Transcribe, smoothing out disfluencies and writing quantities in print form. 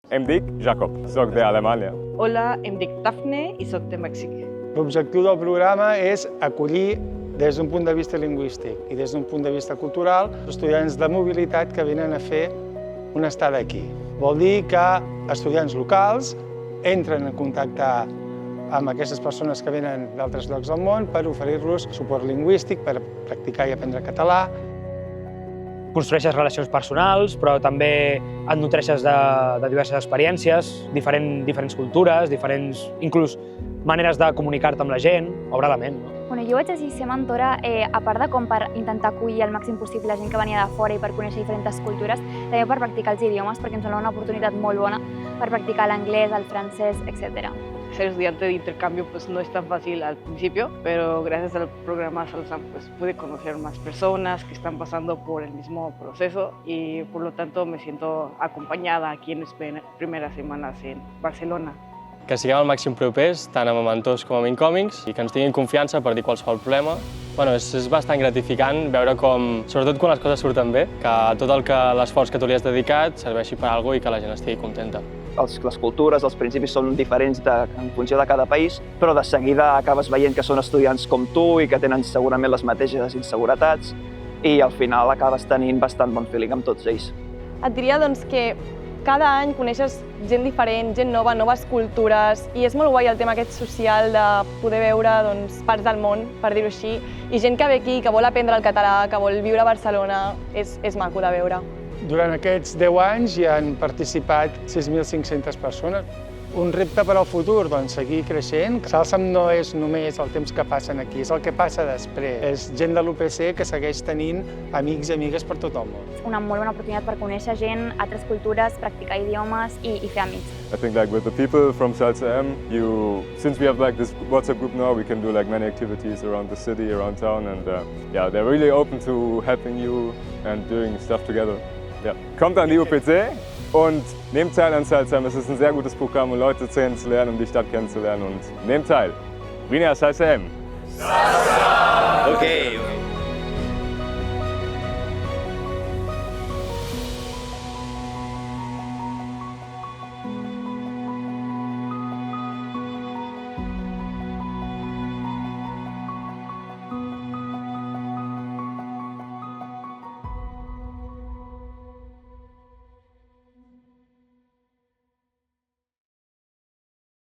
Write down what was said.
Em dic Jacob, soc d'Alemanya. Hola, em dic Dafne i soc de Mèxic. L'objectiu del programa és acollir des d'un punt de vista lingüístic i des d'un punt de vista cultural estudiants de mobilitat que venen a fer una estada aquí. Vol dir que estudiants locals entren en contacte amb aquestes persones que venen d'altres llocs del món per oferir-los suport lingüístic, per practicar i aprendre català. Construeixes relacions personals, però també et nutreixes de diverses experiències, diferents cultures, inclús maneres de comunicar-te amb la gent, obre la ment. Bueno, jo vaig decidir ser mentora, a part de com per intentar acollir al màxim possible gent que venia de fora i per conèixer diferents cultures, també per practicar els idiomes, perquè em sembla una oportunitat molt bona per practicar l'anglès, el francès, etc. Ser estudiante de intercambio pues no es tan fácil al principio, pero gracias al programa Salsam pues pude conocer más personas que están pasando por el mismo proceso y por lo tanto me siento acompañada aquí en mis primeras semanas en Barcelona. Que siguem al màxim propers, tant amb mentors com amb incòmings, i que ens tinguin confiança per dir qualsevol problema. Bueno, és bastant gratificant veure com, sobretot quan les coses surten bé, que tot l'esforç que tu li has dedicat serveixi per alguna cosa i que la gent estigui contenta. Les cultures, els principis són diferents en funció de cada país, però de seguida acabes veient que són estudiants com tu i que tenen segurament les mateixes inseguretats i al final acabes tenint bastant bon feeling amb tots ells. Et diria doncs, que cada any coneixes gent diferent, gent nova, noves cultures, i és molt guai el tema aquest social de poder veure parts del món, per dir-ho així, i gent que ve aquí, que vol aprendre el català, que vol viure a Barcelona, és maco de veure. Durant aquests 10 anys hi han participat 6.500 persones. Un repte per al futur, doncs, seguir creixent. Salsam no és només el temps que passen aquí, és el que passa després. És gent de l'UPC que segueix tenint amics i amigues per tot el món. Una molt bona oportunitat per conèixer gent, altres cultures, practicar idiomes i fer amics. I think with the people from Salsam, since we have this WhatsApp group now, we can do many activities around the city, around town, and they're really open to helping you and doing stuff together. Ja. Kommt an die UPC und nehmt teil an Salsam. Es ist ein sehr gutes Programm, um Leute kennenzulernen, um die Stadt kennenzulernen und nehmt teil. Vinea Salsam! Okay.